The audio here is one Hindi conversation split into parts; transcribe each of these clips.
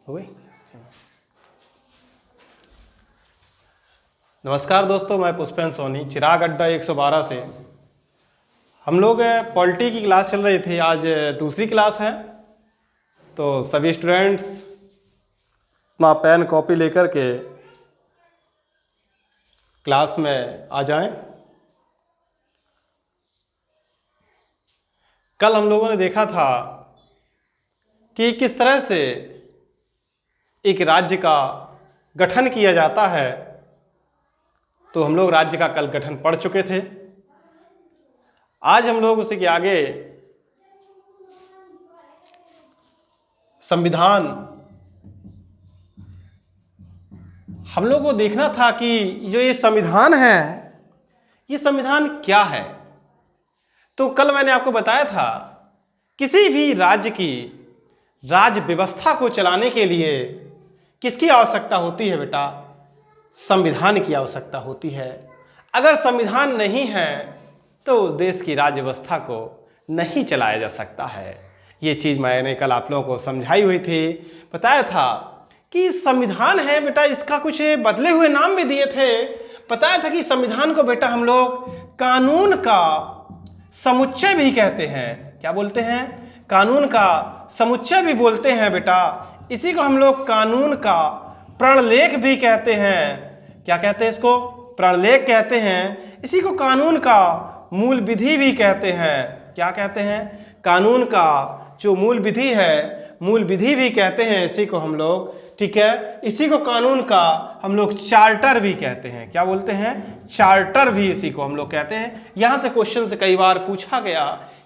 हो गई। नमस्कार दोस्तों, मैं पुष्पेन सोनी, चिराग अड्डा 112 से। हम लोग पॉलिटी की क्लास चल रही थी, आज दूसरी क्लास है। तो सभी स्टूडेंट्स अपना पेन कॉपी लेकर के क्लास में आ जाएं। कल हम लोगों ने देखा था कि किस तरह से एक राज्य का गठन किया जाता है। तो हम लोग राज्य का कल गठन पढ़ चुके थे। आज हम लोग उसी के आगे संविधान, हम लोग को देखना था कि जो ये संविधान है, ये संविधान क्या है। तो कल मैंने आपको बताया था, किसी भी राज्य की राज्य व्यवस्था को चलाने के लिए किसकी आवश्यकता होती है बेटा? संविधान की आवश्यकता होती है। अगर संविधान नहीं है तो देश की राज्य व्यवस्था को नहीं चलाया जा सकता है। ये चीज़ मैंने कल आप लोगों को समझाई हुई थी, बताया था कि संविधान है बेटा, इसका कुछ बदले हुए नाम भी दिए थे। बताया था कि संविधान को बेटा हम लोग कानून का समुच्चय भी कहते हैं। क्या बोलते हैं? कानून का समुच्चय भी बोलते हैं बेटा। इसी को हम लोग कानून का प्रणलेख भी कहते हैं। क्या कहते हैं इसको? प्रणलेख कहते हैं। इसी को कानून का मूल विधि भी कहते हैं। क्या कहते हैं? कानून का जो मूल विधि है, मूल विधि भी कहते हैं इसी को हम लोग, ठीक है। इसी को कानून का हम लोग चार्टर भी कहते हैं। क्या बोलते हैं? चार्टर भी इसी को हम लोग कहते हैं। यहां से क्वेश्चन से कई बार पूछा गया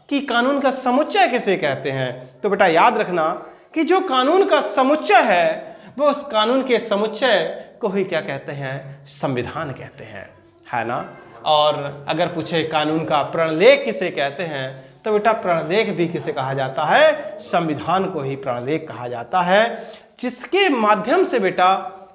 कि कानून का समुच्चय किसे कहते हैं। तो बेटा याद रखना कि जो कानून का समुच्चय है, वो उस कानून के समुच्चय को ही क्या कहते हैं? संविधान कहते हैं, है ना। और अगर पूछे कानून का प्रणलेख किसे कहते हैं, तो बेटा प्रणलेख भी किसे कहा जाता है? संविधान को ही प्रणलेख कहा जाता है, जिसके माध्यम से बेटा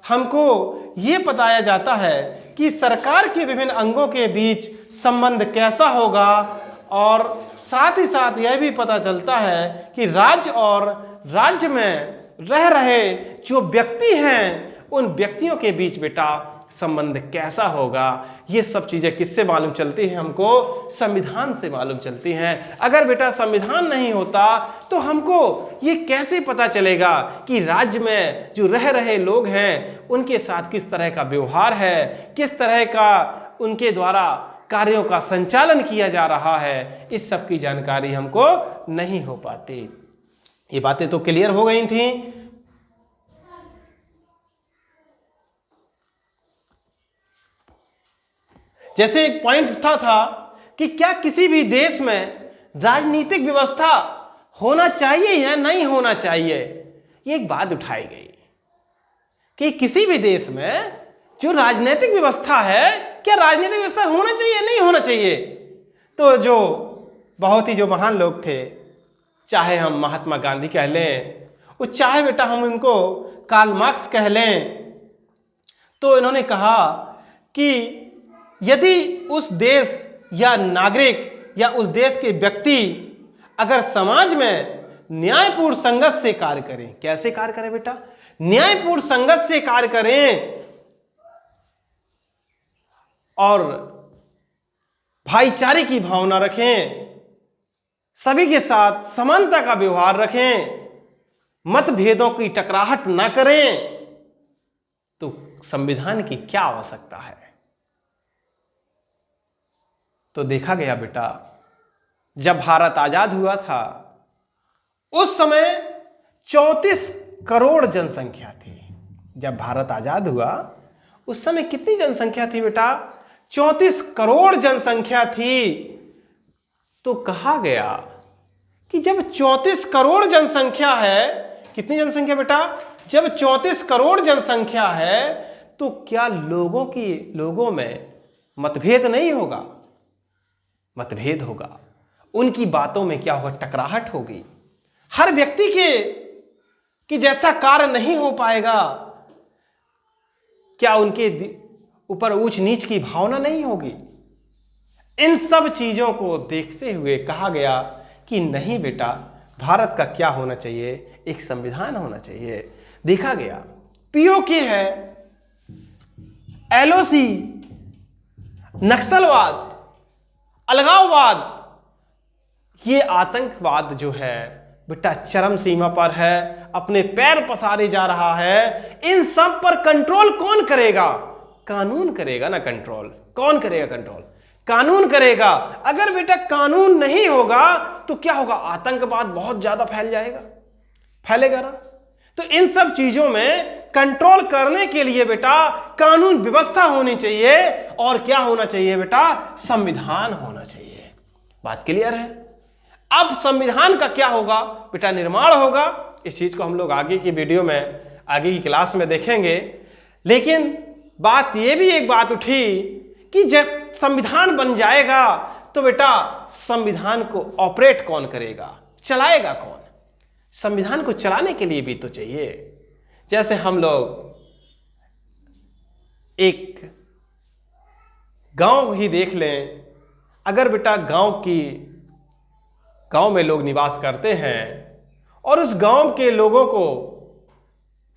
हमको ये बताया जाता है कि सरकार के विभिन्न अंगों के बीच संबंध कैसा होगा, और साथ ही साथ यह भी पता चलता है कि राज्य और राज्य में रह रहे जो व्यक्ति हैं, उन व्यक्तियों के बीच बेटा संबंध कैसा होगा। ये सब चीजें किससे मालूम चलती हैं? हमको संविधान से मालूम चलती हैं। अगर बेटा संविधान नहीं होता तो हमको ये कैसे पता चलेगा कि राज्य में जो रह रहे लोग हैं, उनके साथ किस तरह का व्यवहार है, किस तरह का उनके द्वारा कार्यों का संचालन किया जा रहा है। इस सब की जानकारी हमको नहीं हो पाती। ये बातें तो क्लियर हो गई थी। जैसे एक पॉइंट उठा था कि क्या किसी भी देश में राजनीतिक व्यवस्था होना चाहिए या नहीं होना चाहिए। ये एक बात उठाई गई कि किसी भी देश में जो राजनीतिक व्यवस्था है, क्या राजनीतिक व्यवस्था होना चाहिए नहीं होना चाहिए। तो जो बहुत ही जो महान लोग थे, चाहे हम महात्मा गांधी कह लें, वो चाहे बेटा हम इनको कार्ल मार्क्स कह लें, तो इन्होंने कहा कि यदि उस देश या नागरिक या उस देश के व्यक्ति अगर समाज में न्यायपूर्ण संघर्ष से कार्य करें, कैसे कार्य करें बेटा? न्यायपूर्ण संघर्ष से कार्य करें और भाईचारे की भावना रखें, सभी के साथ समानता का व्यवहार रखें, मतभेदों की टकराहट ना करें, तो संविधान की क्या आवश्यकता है। तो देखा गया बेटा, जब भारत आजाद हुआ था उस समय 34 करोड़ जनसंख्या थी। जब भारत आजाद हुआ उस समय कितनी जनसंख्या थी बेटा? 34 करोड़ जनसंख्या थी। तो कहा गया कि जब 34 करोड़ जनसंख्या है, कितनी जनसंख्या बेटा? जब 34 करोड़ जनसंख्या है, तो क्या लोगों में मतभेद नहीं होगा? मतभेद होगा। उनकी बातों में क्या होगा? टकराहट होगी। हर व्यक्ति के जैसा कार्य नहीं हो पाएगा। क्या उनके ऊपर ऊंच नीच की भावना नहीं होगी? इन सब चीजों को देखते हुए कहा गया कि नहीं बेटा, भारत का क्या होना चाहिए? एक संविधान होना चाहिए। देखा गया पीओके है, एलओसी, नक्सलवाद, अलगाववाद, ये आतंकवाद जो है बेटा चरम सीमा पर है, अपने पैर पसारे जा रहा है। इन सब पर कंट्रोल कौन करेगा? कानून करेगा ना कंट्रोल। कौन करेगा कंट्रोल? कानून करेगा। अगर बेटा कानून नहीं होगा तो क्या होगा? आतंकवाद बहुत ज्यादा फैल जाएगा, फैलेगा ना। तो इन सब चीजों में कंट्रोल करने के लिए बेटा कानून व्यवस्था होनी चाहिए, और क्या होना चाहिए बेटा? संविधान होना चाहिए। बात क्लियर है? अब संविधान का क्या होगा बेटा? निर्माण होगा। इस चीज को हम लोग आगे की वीडियो में, आगे की क्लास में देखेंगे। लेकिन बात यह भी एक बात उठी कि जब संविधान बन जाएगा तो बेटा संविधान को ऑपरेट कौन करेगा, चलाएगा कौन? संविधान को चलाने के लिए भी तो चाहिए। जैसे हम लोग एक गांव ही देख लें, अगर बेटा गांव में लोग निवास करते हैं और उस गांव के लोगों को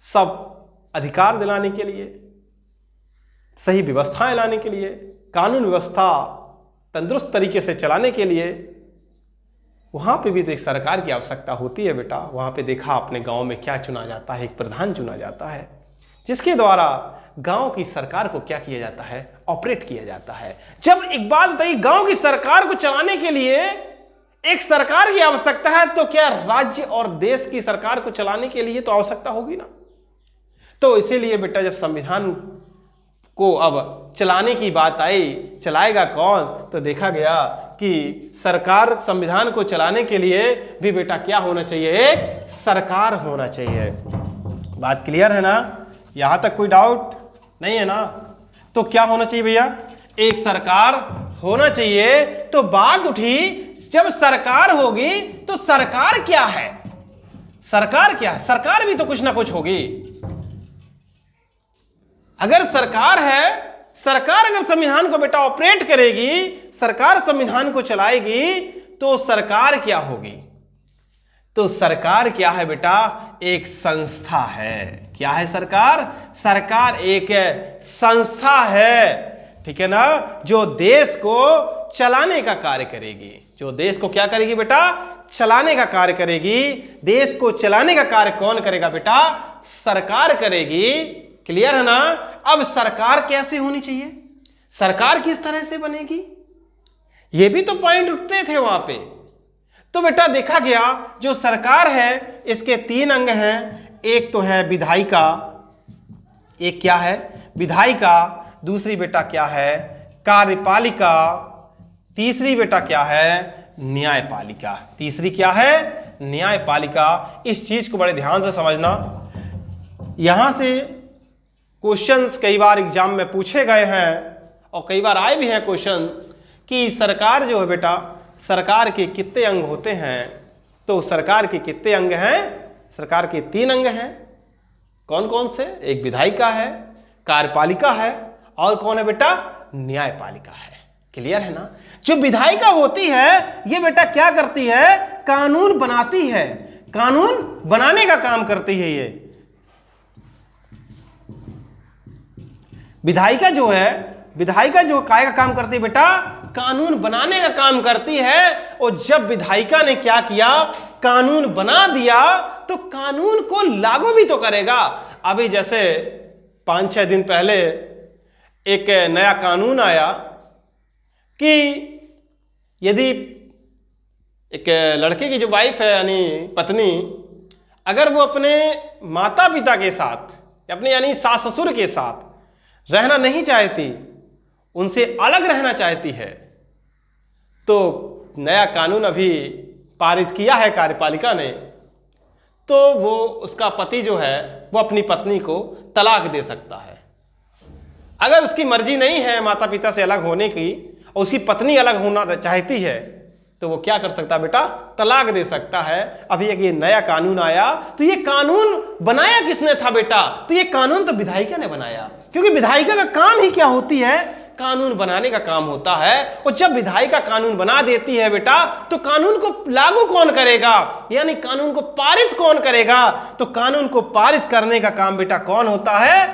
सब अधिकार दिलाने के लिए, सही व्यवस्थाएं लाने के लिए, कानून व्यवस्था तंदुरुस्त तरीके से चलाने के लिए, वहां पे भी तो एक सरकार की आवश्यकता होती है बेटा। वहां पे देखा अपने गांव में क्या चुना जाता है? एक प्रधान चुना जाता है, जिसके द्वारा गांव की सरकार को क्या किया जाता है? ऑपरेट किया जाता है। जब एक बात बताइए, गांव की सरकार को चलाने के लिए एक सरकार की आवश्यकता है, तो क्या राज्य और देश की सरकार को चलाने के लिए तो आवश्यकता होगी ना। तो इसीलिए बेटा जब संविधान को अब चलाने की बात आई, चलाएगा कौन? तो देखा गया कि सरकार, संविधान को चलाने के लिए भी बेटा क्या होना चाहिए? एक सरकार होना चाहिए। बात क्लियर है ना? यहां तक कोई डाउट नहीं है ना? तो क्या होना चाहिए भैया? एक सरकार होना चाहिए। तो बात उठी, जब सरकार होगी तो सरकार क्या है? सरकार क्या है? सरकार भी तो कुछ ना कुछ होगी। अगर सरकार है, सरकार अगर संविधान को बेटा ऑपरेट करेगी, सरकार संविधान को चलाएगी, तो सरकार क्या होगी? तो सरकार क्या है बेटा? एक संस्था है। क्या है सरकार? सरकार एक संस्था है, ठीक है ना, जो देश को चलाने का कार्य करेगी। जो देश को क्या करेगी बेटा? चलाने का कार्य करेगी। देश को चलाने का कार्य कौन करेगा बेटा? सरकार करेगी। क्लियर है ना? अब सरकार कैसे होनी चाहिए? सरकार किस तरह से बनेगी? ये भी तो पॉइंट उठते थे वहां पे। तो बेटा देखा गया जो सरकार है इसके 3 अंग हैं। एक तो है विधायिका, एक क्या है? विधायिका। दूसरी बेटा क्या है? कार्यपालिका। तीसरी बेटा क्या है? न्यायपालिका। तीसरी क्या है? न्यायपालिका। इस चीज को बड़े ध्यान से समझना। यहां से क्वेश्चंस कई बार एग्जाम में पूछे गए हैं और कई बार आए भी हैं क्वेश्चन कि सरकार जो है बेटा, सरकार के कितने अंग होते हैं? तो सरकार के कितने अंग हैं? सरकार के 3 अंग हैं। कौन कौन से? एक विधायिका है, कार्यपालिका है, और कौन है बेटा? न्यायपालिका है। क्लियर है ना? जो विधायिका होती है ये बेटा क्या करती है? कानून बनाती है। कानून बनाने का काम करती है। ये विधायिका जो है, विधायिका जो काय का काम करती है बेटा? कानून बनाने का काम करती है। और जब विधायिका ने क्या किया? कानून बना दिया, तो कानून को लागू भी तो करेगा। अभी जैसे 5-6 दिन पहले एक नया कानून आया कि यदि एक लड़के की जो वाइफ है यानी पत्नी, अगर वो अपने माता पिता के साथ, अपने यानी सास ससुर के साथ रहना नहीं चाहती, उनसे अलग रहना चाहती है, तो नया कानून अभी पारित किया है कार्यपालिका ने, तो वो उसका पति जो है वो अपनी पत्नी को तलाक दे सकता है। अगर उसकी मर्जी नहीं है माता पिता से अलग होने की और उसकी पत्नी अलग होना चाहती है, तो वो क्या कर सकता है बेटा? तलाक दे सकता है। अभी एक ये नया कानून आया, तो ये कानून बनाया किसने था बेटा? तो ये कानून तो विधायिका ने बनाया, क्योंकि विधायिका का काम ही क्या होती है? कानून बनाने का काम होता है। और जब विधायिका कानून बना देती है बेटा, तो कानून को लागू कौन करेगा, यानी कानून को पारित कौन करेगा? तो कानून को पारित करने का काम बेटा कौन होता है?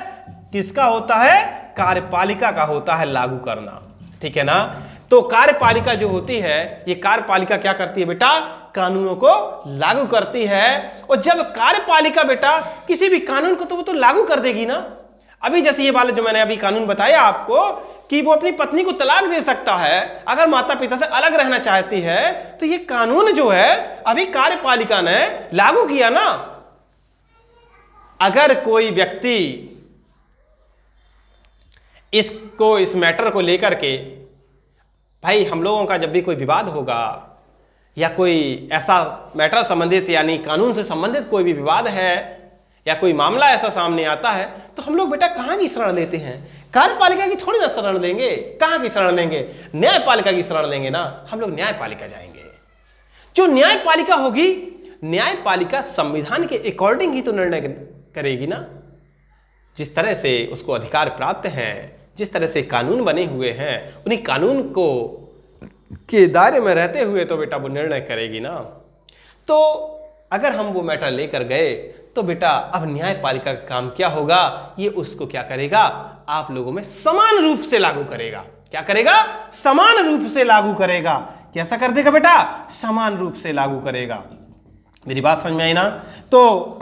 किसका होता है? कार्यपालिका का होता है लागू करना। ठीक है ना? तो कार्यपालिका जो होती है, ये कार्यपालिका क्या करती है बेटा? कानूनों को लागू करती है। और जब कार्यपालिका बेटा किसी भी कानून को, तो वो तो लागू कर देगी ना। अभी जैसे ये वाला जो मैंने अभी कानून बताया आपको कि वो अपनी पत्नी को तलाक दे सकता है अगर माता पिता से अलग रहना चाहती है, तो ये कानून जो है अभी कार्यपालिका ने लागू किया ना। अगर कोई व्यक्ति इस मैटर को लेकर के, भाई हम लोगों का जब भी कोई विवाद होगा या कोई ऐसा मैटर संबंधित यानी कानून से संबंधित कोई भी विवाद है या कोई मामला ऐसा सामने आता है, तो हम लोग बेटा कहाँ की शरण लेते हैं? कार्यपालिका की थोड़ी ना शरण लेंगे। कहाँ की शरण लेंगे? न्यायपालिका की शरण लेंगे ना। हम लोग न्यायपालिका जाएंगे। जो न्यायपालिका होगी, न्यायपालिका संविधान के अकॉर्डिंग ही तो निर्णय करेगी ना। जिस तरह से उसको अधिकार प्राप्त हैं, जिस तरह से कानून बने हुए हैं, उन्हीं कानून को के दायरे में रहते हुए तो बेटा वो निर्णय करेगी ना। तो अगर हम वो मैटर लेकर गए, तो बेटा अब न्यायपालिका का काम क्या होगा? ये उसको क्या करेगा? आप लोगों में समान रूप से लागू करेगा। क्या करेगा? समान रूप से लागू करेगा। कैसा कर देगा बेटा? समान रूप से लागू करेगा। मेरी बात समझ में आई ना? तो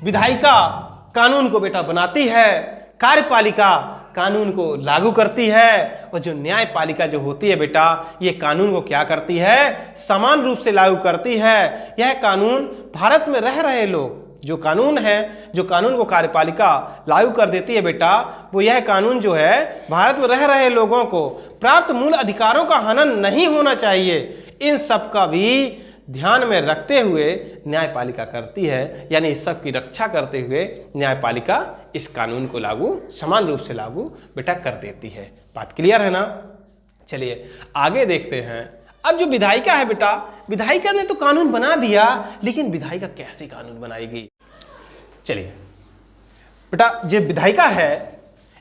विधायिका कानून को बेटा बनाती है, कार्यपालिका कानून को लागू करती है, और जो न्यायपालिका जो होती है बेटा, ये कानून को क्या करती है? समान रूप से लागू करती है। यह कानून भारत में रह रहे लोग, जो कानून है, जो कानून को कार्यपालिका लागू कर देती है बेटा, वो यह कानून जो है भारत में रह रहे लोगों को प्राप्त मूल अधिकारों का हनन नहीं होना चाहिए, इन सब का भी ध्यान में रखते हुए न्यायपालिका करती है। यानी इस सब की रक्षा करते हुए न्यायपालिका इस कानून को लागू, समान रूप से लागू बेटा कर देती है। बात क्लियर है ना? चलिए आगे देखते हैं। अब जो विधायिका है बेटा, विधायिका ने तो कानून बना दिया, लेकिन विधायिका कैसे कानून बनाएगी? चलिए बेटा, जो विधायिका है,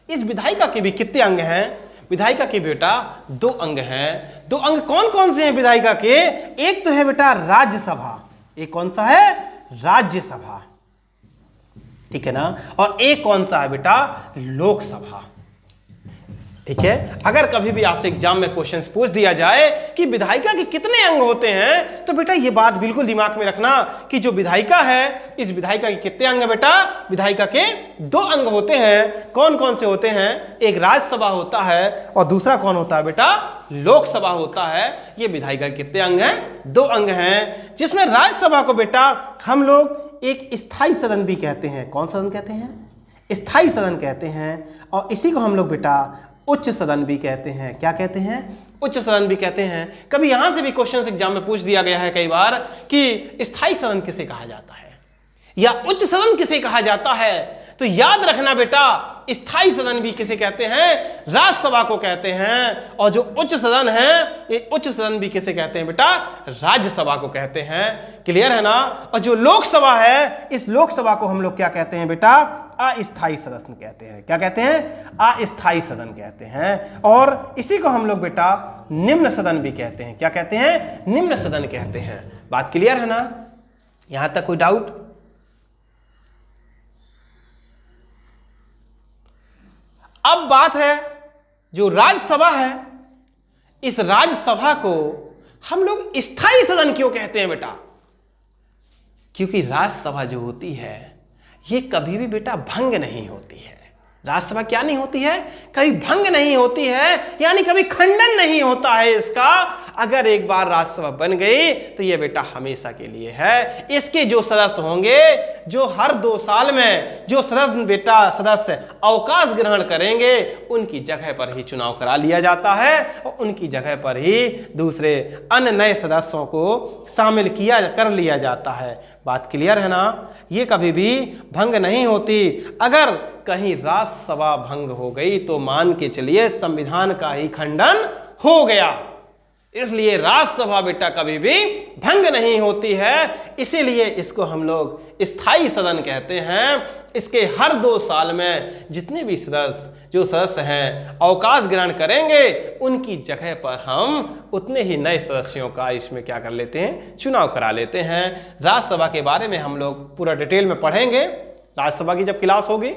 इस विधायिका के भी कितने अंग हैं? विधायिका के बेटा 2 अंग हैं। 2 अंग कौन कौन से हैं विधायिका के? एक तो है बेटा राज्यसभा। एक कौन सा है? राज्यसभा। ठीक है ना? और एक कौन सा है बेटा? लोकसभा। ठीक है? अगर कभी भी आपसे एग्जाम में क्वेश्चंस पूछ दिया जाए कि विधायिका के कितने अंग होते हैं, तो बेटा ये बात बिल्कुल दिमाग में रखना कि जो विधायिका है, इस विधायिका के कितने अंग है बेटा? विधायिका के 2 अंग होते हैं। कौन कौन से होते हैं? एक राज्यसभा होता है और दूसरा कौन होता है बेटा? लोकसभा होता है। ये विधायिका के कितने अंग हैं? 2 अंग हैं, जिसमें राज्यसभा को बेटा हम लोग एक स्थायी सदन भी कहते हैं। कौन सदन कहते हैं? स्थायी सदन कहते हैं। और इसी को हम लोग बेटा उच्च सदन भी कहते हैं। क्या कहते हैं? उच्च सदन भी कहते हैं। कभी यहां से भी क्वेश्चन एग्जाम में पूछ दिया गया है कई बार कि स्थायी सदन किसे कहा जाता है या उच्च सदन किसे कहा जाता है। तो याद रखना बेटा, स्थायी सदन भी किसे कहते हैं? राज्यसभा को कहते हैं। और जो उच्च सदन है, ये उच्च सदन भी किसे कहते हैं बेटा? राज्यसभा को कहते हैं। क्लियर है ना? और जो लोकसभा है, इस लोकसभा को हम लोग क्या कहते हैं बेटा? अस्थायी सदन कहते हैं। क्या कहते हैं? अस्थायी सदन कहते हैं। और इसी को हम लोग बेटा निम्न सदन भी कहते हैं। क्या कहते हैं? निम्न सदन कहते हैं। बात क्लियर है ना? यहां तक कोई डाउट? अब बात है जो राज्यसभा है, इस राज्यसभा को हम लोग स्थायी सदन क्यों कहते हैं बेटा? क्योंकि राज्यसभा जो होती है, ये कभी भी बेटा भंग नहीं होती है। राज्यसभा क्या नहीं होती है? कभी भंग नहीं होती है, यानी कभी खंडन नहीं होता है इसका। अगर एक बार राज्यसभा बन गई तो ये बेटा हमेशा के लिए है। इसके जो सदस्य होंगे, जो हर 2 साल में जो सदस्य अवकाश ग्रहण करेंगे, उनकी जगह पर ही चुनाव करा लिया जाता है और उनकी जगह पर ही दूसरे अन्य नए सदस्यों को शामिल कर लिया जाता है। बात क्लियर है ना? ये कभी भी भंग नहीं होती। अगर कहीं राज्यसभा भंग हो गई तो मान के चलिए संविधान का ही खंडन हो गया। इसलिए राज्यसभा बेटा कभी भी भंग नहीं होती है, इसीलिए इसको हम लोग स्थायी सदन कहते हैं। इसके हर 2 साल में जितने भी जो सदस्य हैं अवकाश ग्रहण करेंगे, उनकी जगह पर हम उतने ही नए सदस्यों का इसमें क्या कर लेते हैं, चुनाव करा लेते हैं। राज्यसभा के बारे में हम लोग पूरा डिटेल में पढ़ेंगे राज्यसभा की जब क्लास होगी।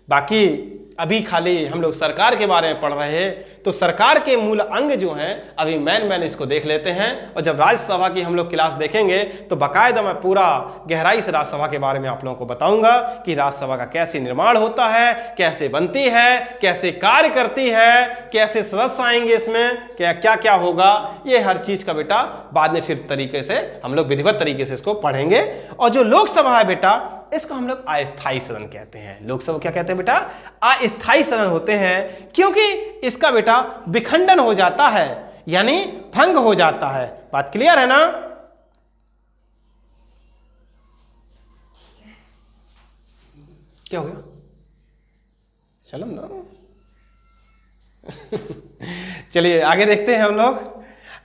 बाकी अभी खाली हम लोग सरकार के बारे में पढ़ रहे हैं, तो सरकार के मूल अंग जो हैं अभी मैन इसको देख लेते हैं। और जब राज्यसभा की हम लोग क्लास देखेंगे तो बाकायदा मैं पूरा गहराई से राज्यसभा के बारे में आप लोगों को बताऊंगा कि राज्यसभा का कैसे निर्माण होता है, कैसे बनती है, कैसे कार्य करती है, कैसे सदस्य आएंगे इसमें, क्या क्या क्या होगा, ये हर चीज का बेटा बाद में फिर तरीके से हम लोग विधिवत तरीके से इसको पढ़ेंगे। और जो लोकसभा है बेटा, इसको हम लोग अस्थायी सदन कहते हैं। लोकसभा क्या कहते हैं बेटा, अस्थायी सदन होते हैं, क्योंकि इसका बेटा विखंडन हो जाता है, यानी भंग हो जाता है। बात क्लियर है ना? क्या हो गया, चलो ना चलिए आगे देखते हैं हम लोग।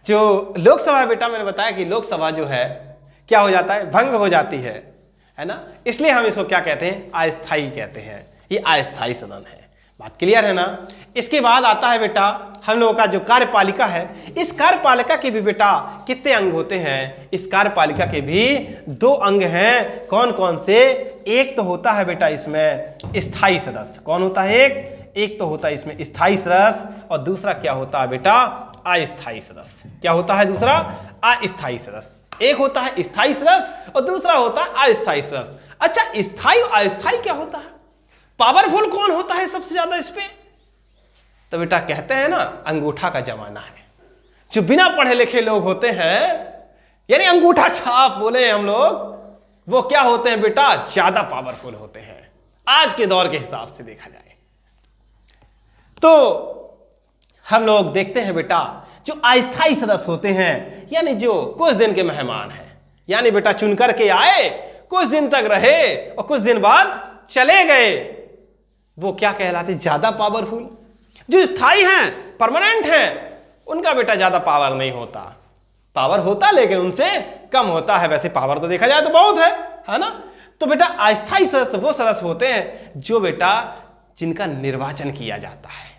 जो लोकसभा बेटा मैंने बताया कि लोकसभा जो है क्या हो जाता है, भंग हो जाती है ना, इसलिए हम इसको क्या कहते हैं, अस्थायी कहते हैं। ये अस्थायी सदन है। बात क्लियर है ना? इसके बाद आता है बेटा हम लोगों का जो कार्यपालिका है। इस कार्यपालिका के भी बेटा कितने अंग होते हैं? इस कार्यपालिका के भी 2 अंग हैं। कौन कौन से? एक तो होता है बेटा इसमें स्थायी सदस्य। कौन होता है? एक तो होता है इसमें स्थायी सदस्य, और दूसरा क्या होता है बेटा, अस्थायी सदस्य। क्या होता है दूसरा? अस्थायी सदस्य। एक होता है स्थायी सदस्य और दूसरा होता है अस्थायी सदस्य। अच्छा, स्थायी और अस्थायी क्या होता है? पावरफुल कौन होता है सबसे ज्यादा इस पे? तो बेटा कहते हैं ना, अंगूठा का जमाना है। जो बिना पढ़े लिखे लोग होते हैं, यानी अंगूठा छाप बोले हम लोग, वो क्या होते हैं बेटा, ज्यादा पावरफुल होते हैं आज के दौर के हिसाब से देखा जाए तो। हम लोग देखते हैं बेटा जो अस्थायी सदस्य होते हैं, यानी जो कुछ दिन के मेहमान हैं, यानी बेटा चुन करके आए, कुछ दिन तक रहे और कुछ दिन बाद चले गए, वो क्या कहलाते, ज्यादा पावरफुल। जो स्थायी हैं, परमानेंट हैं, उनका बेटा ज्यादा पावर नहीं होता। पावर होता लेकिन उनसे कम होता है। वैसे पावर तो देखा जाए तो बहुत है ना? तो बेटा अस्थायी सदस्य वो सदस्य होते हैं जो बेटा जिनका निर्वाचन किया जाता है।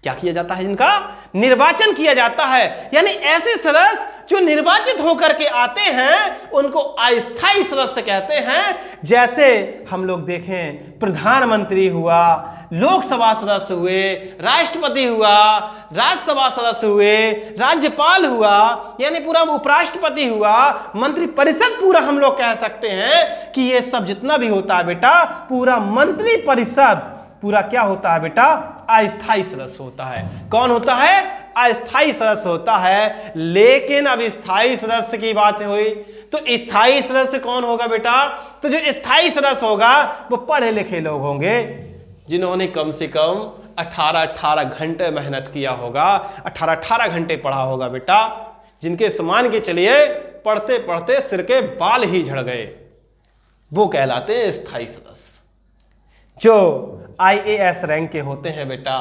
क्या किया जाता है? जिनका निर्वाचन किया जाता है, यानी ऐसे सदस्य जो निर्वाचित होकर के आते हैं उनको अस्थायी सदस्य कहते हैं। जैसे हम लोग देखें, प्रधानमंत्री हुआ, लोकसभा सदस्य हुए, राष्ट्रपति हुआ, राज्यसभा सदस्य हुए, राज्यपाल हुआ, यानी पूरा उपराष्ट्रपति हुआ, मंत्री परिषद पूरा हम लोग कह सकते हैं कि ये सब जितना भी होता है बेटा, पूरा मंत्री परिषद पूरा क्या होता है बेटा, अस्थायी सदस्य होता है। कौन होता है? अस्थायी सदस्य होता है। लेकिन अब स्थायी सदस्य की बात हुई तो स्थायी सदस्य कौन होगा बेटा? तो जो स्थायी सदस्य होगा वो पढ़े लिखे लोग होंगे, जिन्होंने कम से कम 18 घंटे मेहनत किया होगा, 18 घंटे पढ़ा होगा बेटा, जिनके समान के चलिए पढ़ते पढ़ते सिर के बाल ही झड़ गए, वो कहलाते हैं स्थायी सदस्य। जो IAS रैंक के होते हैं बेटा,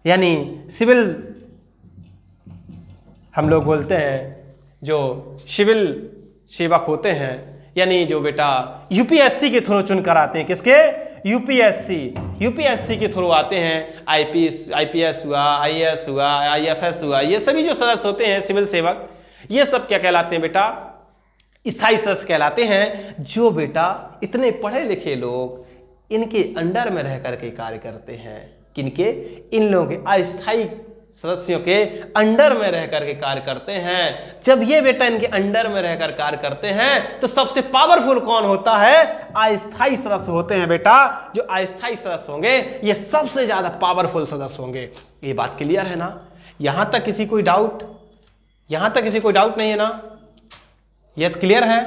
यानी सिविल हम लोग बोलते हैं, जो सिविल सेवक होते हैं, यानी जो बेटा UPSC के थ्रू चुन कर आते हैं। किसके? यूपीएससी के थ्रू आते हैं। IPS हुआ, IAS हुआ, IFS हुआ, ये सभी जो सदस्य होते हैं सिविल सेवक, ये सब क्या कहलाते हैं बेटा? स्थायी सदस्य कहलाते हैं। जो बेटा इतने पढ़े लिखे लोग इनके अंडर में रह करके कार्य करते हैं। किनके? इन लोगों के, अस्थायी सदस्यों के अंडर में रह करके कार्य करते हैं। जब ये बेटा इनके अंडर में रहकर कार्य करते हैं तो सबसे पावरफुल कौन होता है? अस्थायी सदस्य होते हैं बेटा। जो अस्थायी सदस्य होंगे ये सबसे ज्यादा पावरफुल सदस्य होंगे। ये बात क्लियर है ना? यहां तक किसी कोई डाउट? यहां तक किसी कोई डाउट नहीं है ना? यह तो क्लियर है।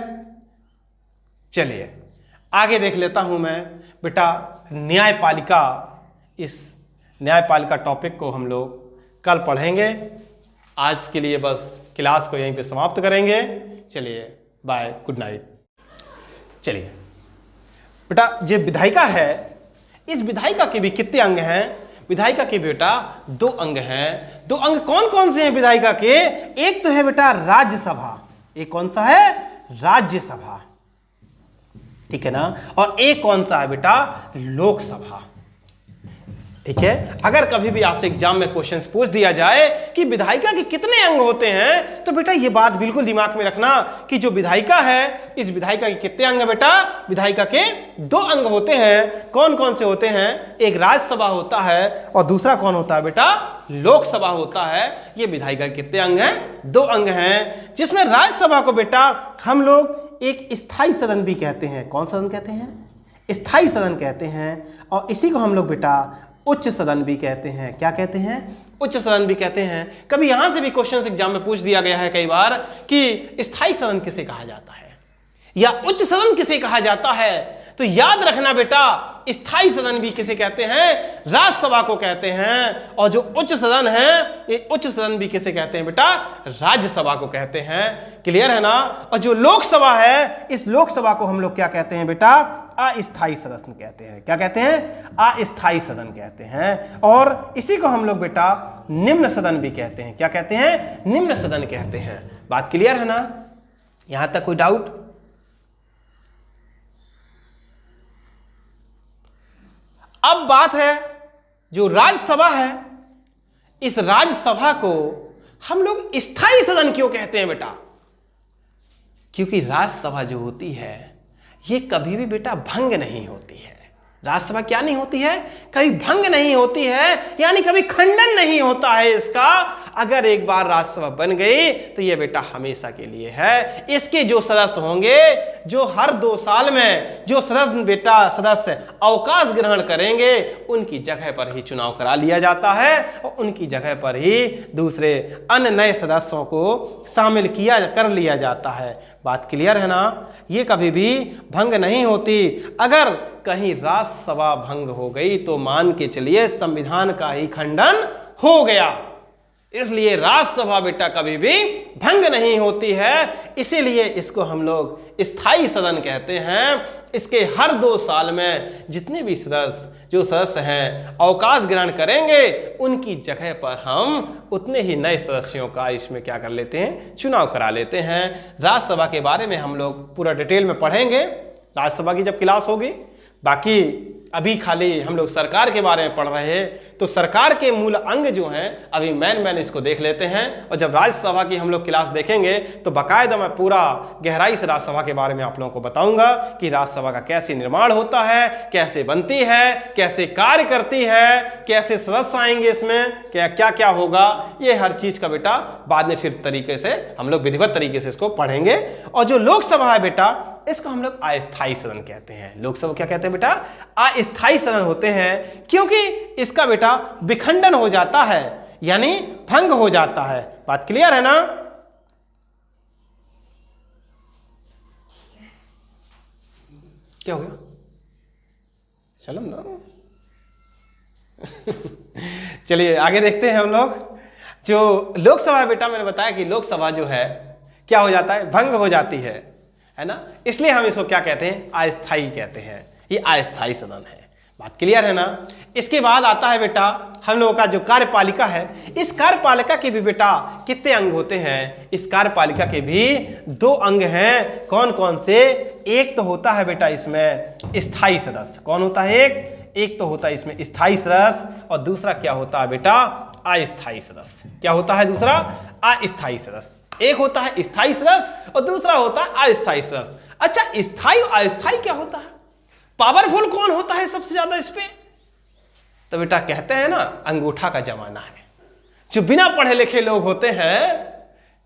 चलिए आगे देख लेता हूं मैं बेटा न्यायपालिका। इस न्यायपालिका टॉपिक को हम लोग कल पढ़ेंगे। आज के लिए बस क्लास को यहीं पे समाप्त करेंगे। चलिए बाय, गुड नाइट। चलिए बेटा जो विधायिका है, इस विधायिका के भी कितने अंग हैं? विधायिका के बेटा दो अंग हैं। दो अंग कौन कौन से हैं विधायिका के? एक तो है बेटा राज्यसभा, एक कौन सा है? राज्यसभा, ठीक है ना। और एक कौन सा है बेटा? लोकसभा, ठीक है। अगर कभी भी आपसे एग्जाम में क्वेश्चंस पूछ दिया जाए कि विधायिका के कितने अंग होते हैं, तो बेटा ये बात बिल्कुल दिमाग में रखना कि जो विधायिका है, इस विधायिका के कितने अंग है बेटा? विधायिका के दो अंग होते हैं। कौन कौन से होते हैं? एक राज्यसभा होता है और दूसरा कौन होता है बेटा? लोकसभा होता है। ये विधायिका के कितने अंग हैं? दो अंग हैं, जिसमें राज्यसभा को बेटा हम लोग एक स्थायी सदन भी कहते हैं। कौन सदन कहते हैं? स्थायी सदन कहते हैं। और इसी को हम लोग बेटा उच्च सदन भी कहते हैं। क्या कहते हैं? उच्च सदन भी कहते हैं। कभी यहां से भी क्वेश्चन एग्जाम में पूछ दिया गया है कई बार कि स्थायी सदन किसे कहा जाता है या उच्च सदन किसे कहा जाता है। तो याद रखना बेटा, स्थायी सदन भी किसे कहते हैं? राज्यसभा को कहते हैं। और जो उच्च सदन है, ये उच्च सदन भी किसे कहते हैं बेटा? राज्यसभा को कहते हैं। क्लियर है ना। और जो लोकसभा है, इस लोकसभा को हम लोग क्या कहते हैं बेटा? अस्थायी सदन कहते हैं। क्या कहते हैं? अस्थायी सदन कहते हैं। और इसी को हम लोग बेटा निम्न सदन भी कहते हैं। क्या कहते हैं? निम्न सदन कहते हैं। बात क्लियर है ना? यहां तक कोई डाउट? अब बात है जो राज्यसभा है, इस राज्यसभा को हम लोग स्थायी सदन क्यों कहते हैं बेटा? क्योंकि राज्यसभा जो होती है ये कभी भी बेटा भंग नहीं होती है। राज्यसभा क्या नहीं होती है? कभी भंग नहीं होती है, यानी कभी खंडन नहीं होता है इसका। अगर एक बार राज्यसभा बन गई तो ये बेटा हमेशा के लिए है। इसके जो सदस्य होंगे, जो हर 2 साल में जो सदस्य अवकाश ग्रहण करेंगे, उनकी जगह पर ही चुनाव करा लिया जाता है और उनकी जगह पर ही दूसरे अन्य नए सदस्यों को शामिल कर लिया जाता है। बात क्लियर है ना? ये कभी भी भंग नहीं होती। अगर कहीं राज्यसभा भंग हो गई तो मान के चलिए संविधान का ही खंडन हो गया। इसलिए राज्यसभा बेटा कभी भी भंग नहीं होती है। इसीलिए इसको हम लोग स्थायी सदन कहते हैं। इसके हर 2 साल में जितने भी सदस्य हैं अवकाश ग्रहण करेंगे, उनकी जगह पर हम उतने ही नए सदस्यों का इसमें क्या कर लेते हैं? चुनाव करा लेते हैं। राज्यसभा के बारे में हम लोग पूरा डिटेल में पढ़ेंगे राज्यसभा की जब क्लास होगी। बाकी अभी खाली हम लोग सरकार के बारे में पढ़ रहे हैं, तो सरकार के मूल अंग जो हैं अभी मैन इसको देख लेते हैं। और जब राज्यसभा की हम लोग क्लास देखेंगे तो बाकायदा मैं पूरा गहराई से राज्यसभा के बारे में आप लोगों को बताऊंगा कि राज्यसभा का कैसे निर्माण होता है, कैसे बनती है, कैसे कार्य करती है, कैसे सदस्य आएंगे इसमें, क्या क्या क्या होगा। ये हर चीज का बेटा बाद में फिर तरीके से हम लोग विधिवत तरीके से इसको पढ़ेंगे। और जो लोकसभा है बेटा, इसको हम लोग अस्थायी सदन कहते हैं। लोकसभा क्या कहते हैं बेटा? अस्थायी सदन होते हैं, क्योंकि इसका बेटा विखंडन हो जाता है, यानी भंग हो जाता है। बात क्लियर है ना? क्या हो गया? चलो ना चलिए आगे देखते हैं हम लोग। जो लोकसभा बेटा, मैंने बताया कि लोकसभा जो है क्या हो जाता है? भंग हो जाती है ना। इसलिए हम इसको क्या कहते हैं? अस्थायी कहते हैं। ये अस्थायी सदन है। बात क्लियर है ना? इसके बाद आता है बेटा हम लोगों का जो कार्यपालिका है। इस कार्यपालिका के भी बेटा कितने अंग होते हैं? इस कार्यपालिका के भी 2 अंग हैं। कौन कौन से? एक तो होता है बेटा इसमें स्थायी सदस्य। कौन होता है? एक तो होता है इसमें स्थायी सदस्य, और दूसरा क्या होता है बेटा? अस्थायी सदस्य। क्या होता है दूसरा? अस्थायी सदस्य। एक होता है स्थायी सदस्य और दूसरा होता है अस्थायी सदस्य। अच्छा, स्थायी और अस्थायी क्या होता है? पावरफुल कौन होता है सबसे ज्यादा इस पे? तो बेटा कहते हैं ना, अंगूठा का जमाना है। जो बिना पढ़े लिखे लोग होते हैं,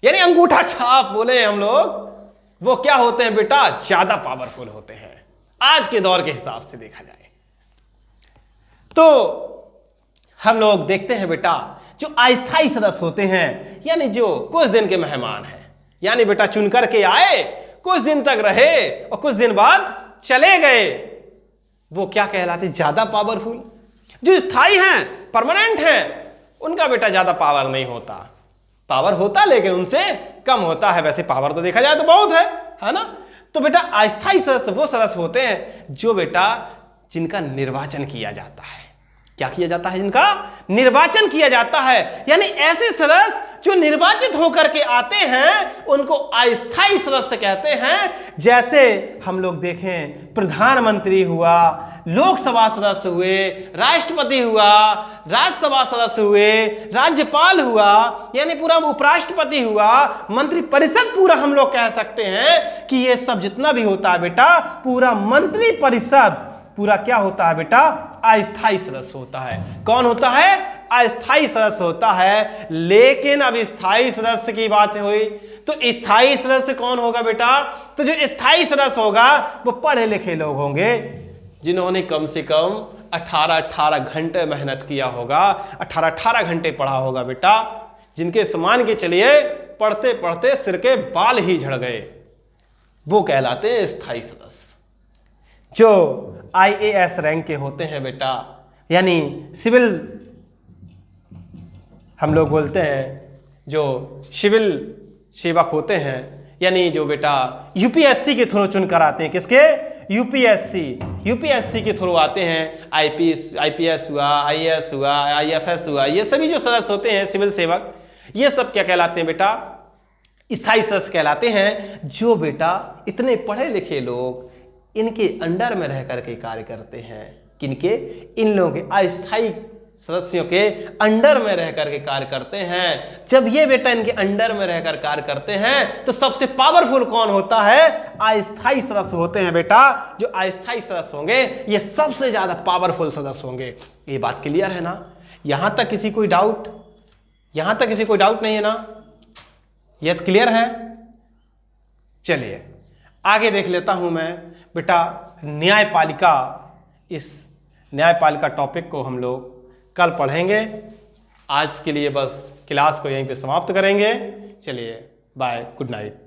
यानी अंगूठा छाप बोले हम लोग, वो क्या होते हैं बेटा? ज्यादा पावरफुल होते हैं आज के दौर के हिसाब से देखा जाए तो। हम लोग देखते हैं बेटा जो अस्थायी सदस्य होते हैं, यानी जो कुछ दिन के मेहमान हैं, यानी बेटा चुन करके आए, कुछ दिन तक रहे और कुछ दिन बाद चले गए, वो क्या कहलाते? ज्यादा पावरफुल। जो स्थायी हैं, परमानेंट हैं, उनका बेटा ज्यादा पावर नहीं होता। पावर होता लेकिन उनसे कम होता है। वैसे पावर तो देखा जाए तो बहुत है ना। तो बेटा अस्थायी सदस्य वो सदस्य होते हैं जो बेटा जिनका निर्वाचन किया जाता है। क्या किया जाता है, जिनका निर्वाचन किया जाता है। यानी ऐसे सदस्य जो निर्वाचित होकर के आते हैं उनको अस्थायी सदस्य कहते हैं। जैसे हम लोग देखें, प्रधानमंत्री हुआ, लोकसभा सदस्य हुए, राष्ट्रपति हुआ, राज्यसभा सदस्य हुए, राज्यपाल हुआ, यानी पूरा उपराष्ट्रपति हुआ, मंत्री परिषद पूरा हम लोग कह सकते हैं कि ये सब जितना भी होता है बेटा, पूरा मंत्री परिषद पूरा क्या होता है बेटा, अस्थायी सदस्य होता है। कौन होता है, अस्थायी सदस्य होता है। लेकिन अब स्थायी सदस्य की बात हुई तो स्थायी सदस्य कौन होगा बेटा, तो जो स्थायी सदस्य होगा वो पढ़े लिखे लोग होंगे, जिन्होंने कम से कम 18 घंटे मेहनत किया होगा, 18 घंटे पढ़ा होगा बेटा, जिनके समान के चलिए पढ़ते पढ़ते सिर के बाल ही झड़ गए, वो कहलाते हैं स्थायी सदस्य। जो IAS रैंक के होते हैं बेटा, यानी सिविल, हम लोग बोलते हैं जो सिविल सेवक होते हैं, यानी जो बेटा UPSC के थ्रू चुन कर आते हैं, किसके, यूपीएससी के थ्रू आते हैं। IPS हुआ, IAS हुआ, IFS हुआ, ये सभी जो सदस्य होते हैं सिविल सेवक, ये सब क्या कहलाते हैं बेटा, स्थायी सदस्य कहलाते हैं। जो बेटा इतने पढ़े लिखे लोग इनके अंडर में रह करके कार्य करते हैं, किनके, इन लोगों के अस्थायी सदस्यों के अंडर में रह करके कार्य करते हैं। जब ये बेटा इनके अंडर में रहकर कार्य करते हैं तो सबसे पावरफुल कौन होता है, अस्थायी सदस्य होते हैं बेटा। जो अस्थायी सदस्य होंगे ये सबसे ज्यादा पावरफुल सदस्य होंगे। ये बात क्लियर है ना, यहां तक किसी कोई डाउट, यहां तक किसी कोई डाउट नहीं है ना, यह क्लियर है। चलिए आगे देख लेता हूं मैं बेटा न्यायपालिका। इस न्यायपालिका टॉपिक को हम लोग कल पढ़ेंगे। आज के लिए बस क्लास को यहीं पे समाप्त करेंगे। चलिए बाय, गुड नाइट।